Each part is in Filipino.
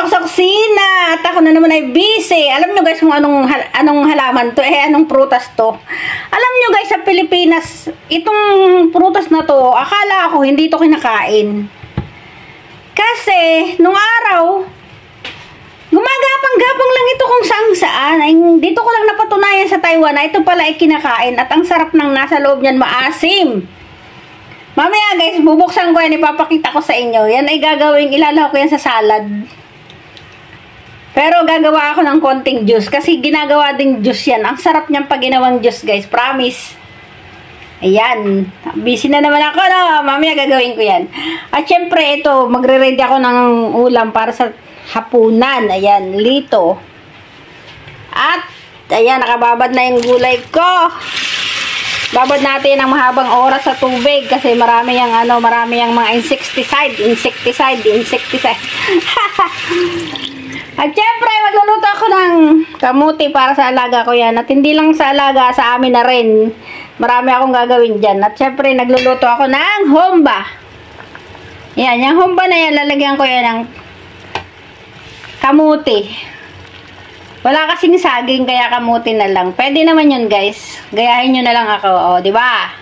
ako sa kusina at ako na naman ay busy. Alam nyo guys kung anong halaman to, anong prutas to. Alam nyo guys, sa Pilipinas, itong prutas na to, akala ko hindi to kinakain. Kasi, nung araw, gumagapang-gapang lang ito kung saan. Ay, dito ko lang napatunayan sa Taiwan na ito pala ay kinakain at ang sarap ng nasa loob niyan, maasim. Mamaya guys, bubuksan ko yan, ipapakita ko sa inyo. Yan ay gagawin, ilalaw ko yan sa salad. Pero gagawa ako ng konting juice kasi ginagawa ding juice yan. Ang sarap niyang pag ginawang juice guys, promise. Ayan, busy na naman ako, no? Mamaya gagawin ko yan. At syempre ito, magre-ready ako ng ulam para sa hapunan. Ayan, lito. At, ayan, nakababad na yung gulay ko. Babad natin ng mahabang oras sa tubig kasi marami yung mga insecticide. At syempre, magluluto ako ng kamuti para sa alaga ko yan. At hindi lang sa alaga, sa amin na rin. Marami akong gagawin dyan. At syempre, nagluluto ako ng humba. Yan, yung humba na yan, lalagyan ko yan ng kamuti. Wala kasing saging, kaya kamuti na lang. Pwede naman yun, guys. Gayahin nyo na lang ako. O, diba?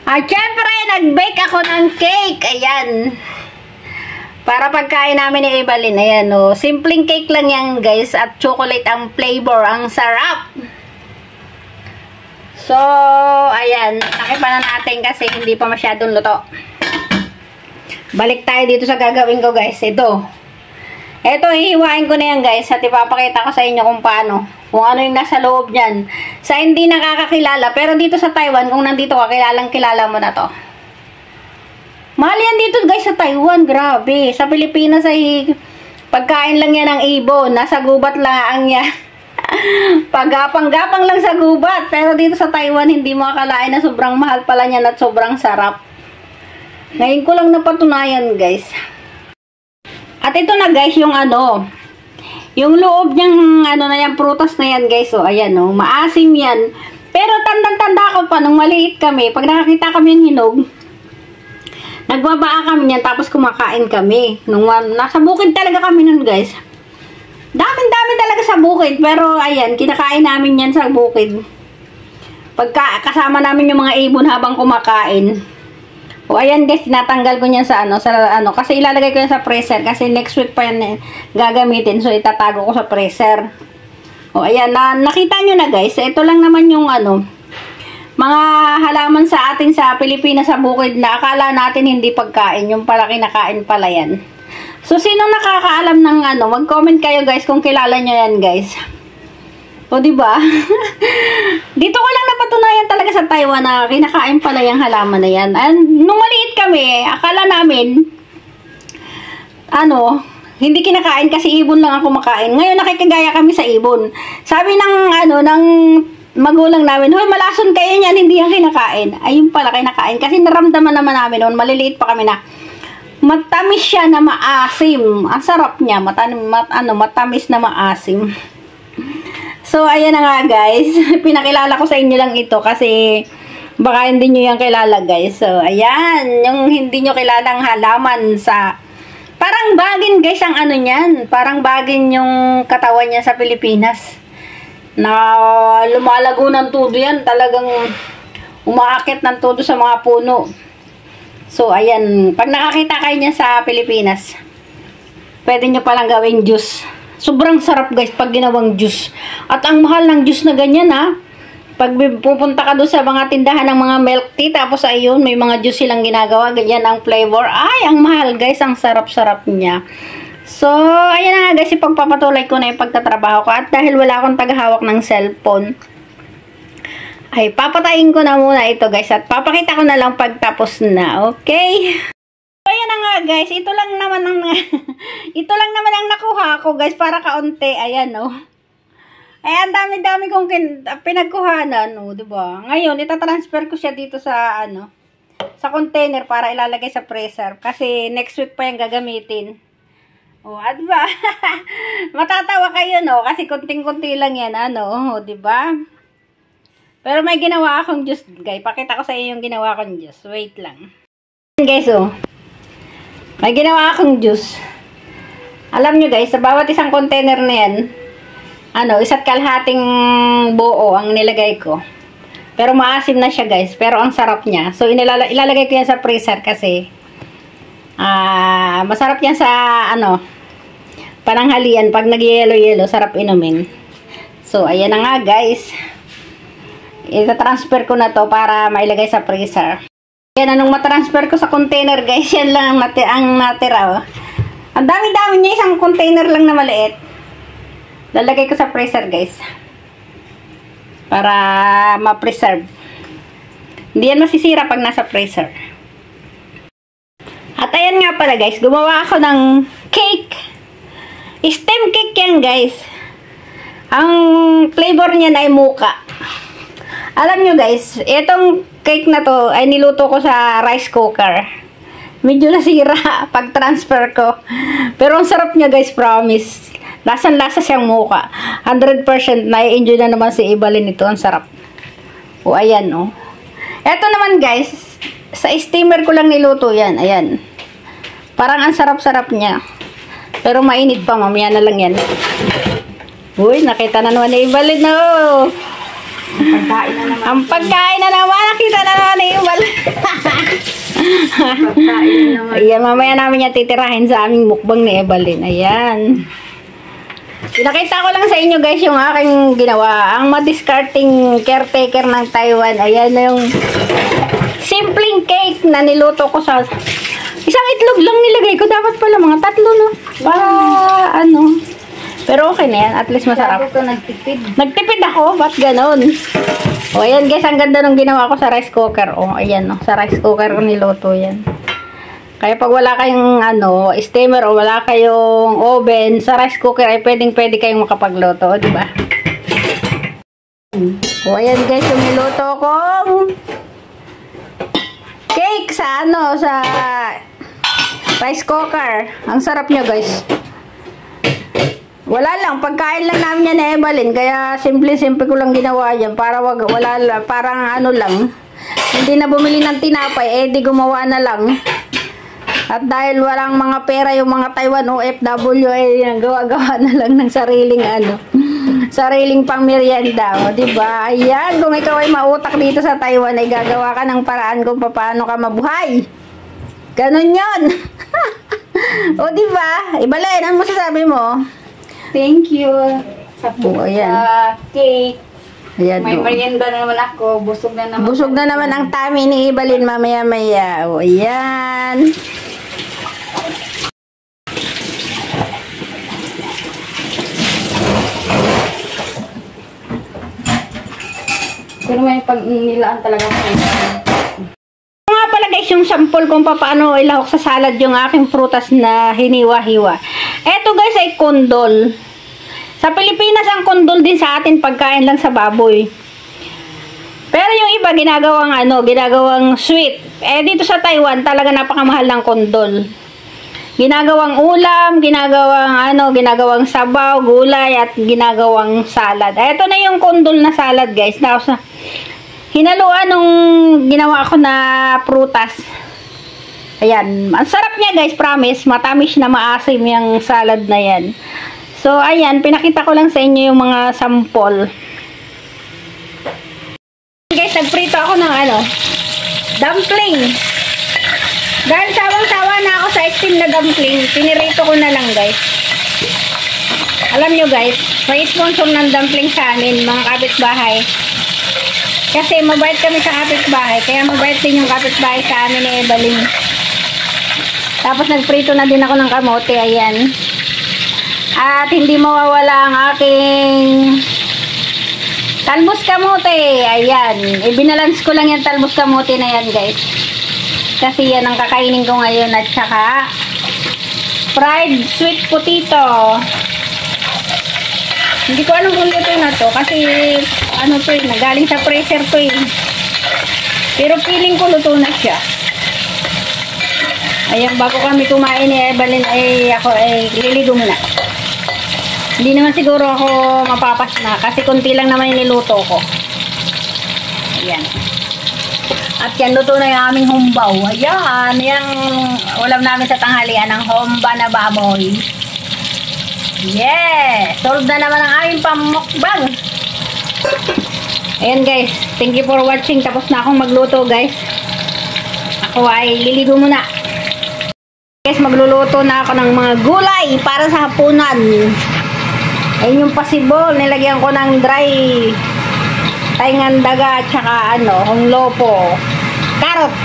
At syempre, nag-bake ako ng cake. Ayan. Para pagkain namin ni Evalyn. Ayan, o. Simpleng cake lang yan, guys. At chocolate ang flavor. Ang sarap. So, ayan. Takipan na natin kasi hindi pa masyadong luto. Balik tayo dito sa gagawin ko, guys. Ito. Eto, hihiwain ko na yan guys at ipapakita ko sa inyo kung paano. Kung ano yung nasa loob niyan. Sa hindi nakakakilala, pero dito sa Taiwan, kung nandito ka, kilala mo na to. Mahal yan dito guys sa Taiwan, grabe. Sa Pilipinas ay pagkain lang yan ng ibon. Nasa gubat lang yan. Paggapang-gapang lang sa gubat. Pero dito sa Taiwan, hindi mo akalain na sobrang mahal pala yan at sobrang sarap. Ngayon ko lang napatunayan guys. At ito na guys, yung yung loob niyang na yan, prutas na yan guys, o ayan o, maasim yan. Pero tandang-tanda ko pa, nung maliit kami, pag nakakita kami yung hinog, nagbabaa kami yan, tapos kumakain kami. Nung nasa bukid talaga kami nun guys. Daming-dami talaga sa bukid, pero ayan, kinakain namin yan sa bukid. Pagka kasama namin yung mga ibon habang kumakain. O, ayan guys, tinatanggal ko niyan sa kasi ilalagay ko yan sa freezer kasi next week pa yan gagamitin. So, itatago ko sa freezer. O, ayan, nakita nyo na guys, ito lang naman yung mga halaman sa atin sa Pilipinas sa bukid na akala natin hindi pagkain. Yung pala kinakain pala yan. So, sino nakakaalam ng mag-comment kayo guys kung kilala nyo yan guys. O, diba? Dito ko lang napatunayan talaga sa Taiwan na kinakain pala yung halaman na yan. And, nung maliit kami, akala namin, hindi kinakain kasi ibon lang ako makain. Ngayon, nakikigaya kami sa ibon. Sabi ng magulang namin, hoy, malason kayo niyan, hindi yan kinakain. Ayun pala, kinakain. Kasi naramdaman naman namin noon, maliliit pa kami na, matamis siya na maasim. Ang sarap niya, matamis na maasim. So, ayan na nga guys. Pinakilala ko sa inyo lang ito kasi baka hindi nyo yan kilala guys. So, ayan. Yung hindi nyo kilalang halaman sa... Parang bagin guys ang niyan. Parang bagin yung katawan niya sa Pilipinas. Na lumalago ng todo yan. Talagang umaakit ng todo sa mga puno. So, ayan. Pag nakakita kayo niya sa Pilipinas, pwede nyo palang gawing juice. Sobrang sarap guys pag ginawang juice. At ang mahal ng juice na ganyan ha. Pag pupunta ka doon sa mga tindahan ng mga milk tea, tapos ayun, may mga juice silang ginagawa. Ganyan ang flavor. Ay, ang mahal guys. Ang sarap-sarap niya. So, ayan na nga guys. Ipagpapatuloy ko na yung pagtatrabaho ko. At dahil wala akong tagahawak ng cellphone, ay papatayin ko na muna ito guys. At papakita ko na lang pagtapos na. Okay? Ayan na nga guys, ito lang naman ang nakuha ko guys para kaunti. Ayan oh. Ayan, dami-dami kong pinagkuhanan, oh, 'di ba? Ngayon ita-transfer ko siya dito sa sa container para ilalagay sa freezer kasi next week pa 'yang gagamitin. Oh, at ba? Matatawa kayo no kasi kunting-kunti lang 'yan, oh, 'di ba? Pero may ginawa akong juice, guys. Pakita ko sa inyo yung ginawa kong juice. Wait lang. Guys, oh. May ginawa akong juice. Alam nyo guys, sa bawat isang container na yan, isa't kalahating buo ang nilagay ko. Pero maasim na siya guys, pero ang sarap niya. So ilalagay ko yan sa freezer kasi masarap yan sa pananghalian. Pag nag-yelo-yelo, sarap inumin. So ayan na nga guys. Ita-transfer ko na to para mailagay sa freezer. Yan, anong matransfer ko sa container guys, yan lang ang natira. Oh. Ang dami-dami niya, isang container lang na maliit. Lalagay ko sa freezer guys. Para ma-preserve. Hindi yan masisira pag nasa freezer. At ayan nga pala guys, gumawa ako ng cake. Stem cake yan guys. Ang flavor niyan ay mocha. Alam nyo guys, itong cake na to ay niluto ko sa rice cooker. Medyo nasira pag transfer ko. Pero ang sarap niya guys, promise. Lasang-lasa siyang mocha. 100% na-enjoy na naman si Evelyn nito. Ang sarap. O ayan o. Ito naman guys, sa steamer ko lang niluto yan. Ayan. Parang ang sarap-sarap niya. Pero mainit pa, mamaya na lang yan. Uy, nakita na naman ni Evelyn no. Ang pagkain na naman. Nakita na naman yung ayan, mamaya namin yung titirahin sa aming mukbang ni Evelyn. Ayan. Pinakita ko lang sa inyo guys yung aking ginawa. Ang madiscarding caretaker ng Taiwan. Ayan na yung simpleng cake na niluto ko sa... Isang itlog lang nilagay ko. Dapat pala mga 3 no. Para Pero okay na yan. At least masarap. Nagtipid ako. Ba't ganon? O, ayan guys. Ang ganda nung ginawa ko sa rice cooker. O, ayan no. Sa rice cooker ko niluto yan. Kaya pag wala kayong steamer o wala kayong oven, sa rice cooker ay pwede kayong makapagluto. O, diba? O, ayan guys. Yung niluto kong cake sa sa rice cooker. Ang sarap niya guys. Wala lang, pagkain lang namin yan ni Evelyn, kaya simple-simple ko lang ginawa yan para parang lang. Hindi na bumili ng tinapay, di gumawa na lang. At dahil walang mga pera yung mga Taiwan OFW, gawa-gawa na lang ng sariling pang-merienda, di ba? Ayan, kung ikaw ay mautak dito sa Taiwan, ay gagawa ka ng paraan kung paano ka mabuhay. Ganun yun. O, di ba? Evelyn, ano masasabi mo? Thank you sa cake. Ayan, may merienda na naman ako. Busog na naman. Busog na naman ang tummy ni Evelyn mamaya-maya. O, ayan. Pero may pag-nilaan talaga ko. Nga pala guys, yung sample kung paano ilahok sa salad yung aking prutas na hiniwa-hiwa. Eto guys ay kondol. Sa Pilipinas ang kondol din sa atin pagkain lang sa baboy. Pero yung iba ginagawang sweet. Dito sa Taiwan talaga napakamahal ng kondol. Ginagawang ulam, ginagawang sabaw, gulay at ginagawang salad. Eto na yung kondol na salad guys. Hinaluan nung ginawa ko na prutas. Ayan, ang sarap niya guys, promise. Matamis na maasim yung salad na yan. So, ayan, pinakita ko lang sa inyo yung mga sample. Guys, nagprito ako ng dumpling. Dahil sawang-sawa na ako sa steam na dumpling, pinirito ko na lang guys. Alam nyo guys, may sponsor ng dumpling sa amin, mga kapitbahay. Kasi mabait kami sa kapitbahay, kaya mabait din yung kapitbahay sa amin ni Evelyn. Tapos nagprito na din ako ng kamote, ayan. At hindi mawawala ang aking talbos kamote, ayan. Ibinalance ko lang yung talbos kamote na yan guys. Kasi yan ang kakainin ko ngayon at saka fried sweet potato. Hindi ko alam kung luto na to kasi to nagaling sa freezer to Pero feeling ko luto na siya. Ayan, bago kami kumain ni Evelyn ako liligo muna. Hindi naman siguro ako mapapas na kasi konti lang naman yung niluto ko. Ayan. At yan, luto na yung aming humbaw. Ayan, yung ulam namin sa tanghalian ng humba na baboy. Yes! Solved na naman ang aming pamukbang. Ayan guys, thank you for watching. Tapos na akong magluto guys. Ako ay liligo muna. Guys, magluluto na ako ng mga gulay para sa hapunan. Ayan yung pasibol. Nilagyan ko ng dry taingan daga at saka honglopo. Carrot.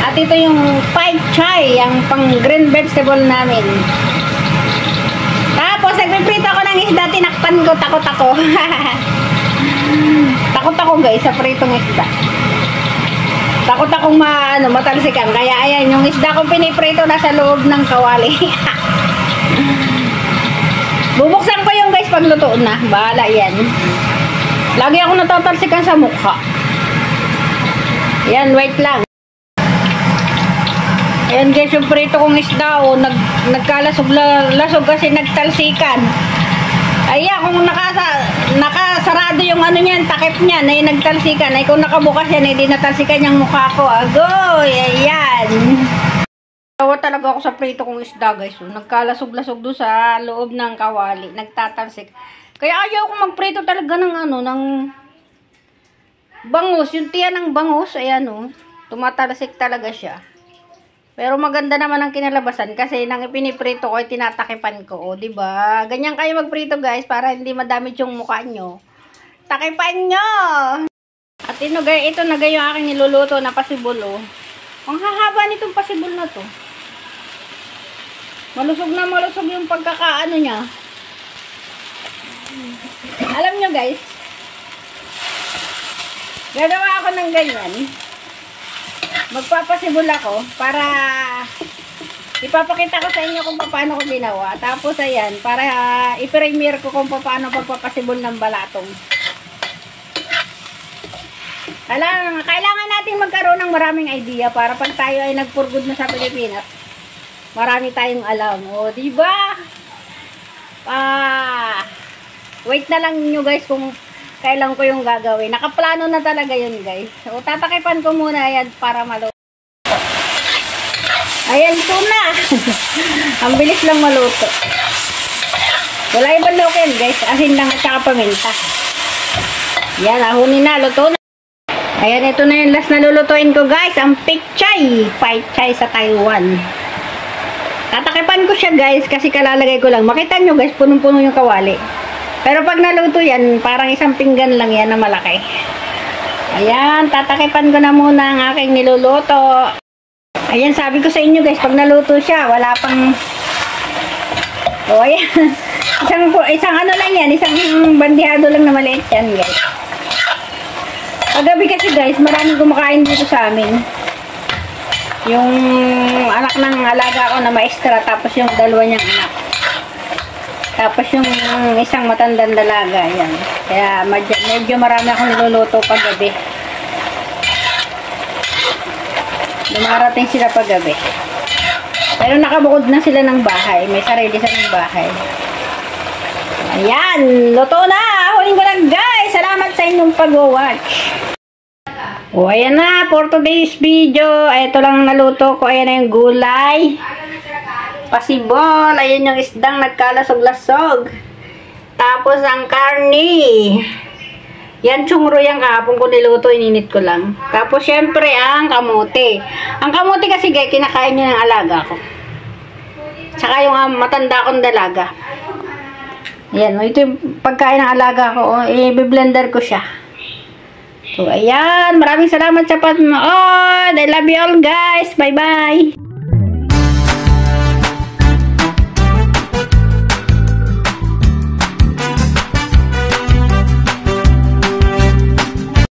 At ito yung pie chai, yung pang green vegetable namin. Tapos, nagpiprito ako ng isda, tinakpan ko, takot ako. Takot ako guys, sa pritong isda. Takot akong matalsikan. Kaya ayan, yung isda kong piniprito nasa loob ng kawali. Bubuksan ko yung guys pag luto na. Bahala yan. Lagi ako natatalsikan sa mukha. Yan, wait lang. Ayan guys, yung prito kong isda, nagkalasog kasi nagtalsikan. Ayan, kung nakasarado yung niyan, takip niyan, ay nagtalsikan. Ay kung nakabukas yan, hindi natalsikan yung mukha ko. Agoy, ayan. Tawa talaga ako sa prito kong isda guys. Nagkalasog-lasog doon sa loob ng kawali, nagtatalsik. Kaya ayaw ko magprito talaga ng bangus. Yung tiyan ng bangus, ayan tumatalsik talaga siya. Pero maganda naman ang kinalabasan kasi nang ipiniprito ko ay tinatakipan ko, 'di ba? Ganyan kayo magprito, guys, para hindi madamage yung mukha nyo. Takipan nyo. At ito na yung aking niluluto na pasibol. Ang hahaba nitong pasibol na 'to. Malusog na malusog yung pagkakaano niya. Alam nyo, guys, gagawa ako ng ganyan. Magpapasibol ako para ipapakita ko sa inyo kung paano ko ginawa. Tapos ayan, para i-premiere ko kung paano pagpapasibol ng balatong. Kailangan natin magkaroon ng maraming idea para pag tayo ay nagpurgod na sa Pilipinas, marami tayong alam. O, diba? Wait na lang nyo guys kung kailan ko yung gagawin. Nakaplano na talaga yun guys. So, tatakipan ko muna yan para maluto. Ayan, ito na. Ang bilis lang maluto. Wala ibang lukin guys. Asin lang at saka paminta. Yan, ahunin na. Luto na. Ayan, ito na yung last na lulutuin ko guys. Ang pichay. Pichay sa Taiwan. Tatakipan ko siya guys kasi kalalagay ko lang. Makita nyo guys, punong-puno yung kawali. Pero pag naluto yan, parang isang pinggan lang yan na malaki. Ayan, tatakipan ko na muna ang aking niluluto. Ayan, sabi ko sa inyo guys, pag naluto siya, wala pang... O, ayan. Isang lang yan, isang bandihado lang na maliit yan guys. Paggabi kasi guys, maraming kumakain dito sa amin. Yung anak ng alaga ko na maestra, tapos yung dalawa niyang anak. Tapos yung isang matandang dalaga, yan. Kaya medyo marami akong niluluto paggabi. Dumarating sila paggabi. Pero nakabukod na sila ng bahay. May sarili silang bahay. Ayan, luto na! Huling ko lang guys! Salamat sa inyong pag-watch. O, ayan na, for today's video. Ito lang naluto ko. Ayan na yung gulay. Pasibol, ayun yung isdang nagkalasog-lasog. Tapos ang karni. Yan chungro yung kahapon ko niluto, ininit ko lang. Tapos syempre ang kamote. Ang kamote kasi guys, kinakain niya ng alaga ko. Tsaka yung matanda kong dalaga. Yan, ito yung pagkain ng alaga ko. I-blender ko siya. So ayan, maraming salamat sa panonood. I love you all guys. Bye bye.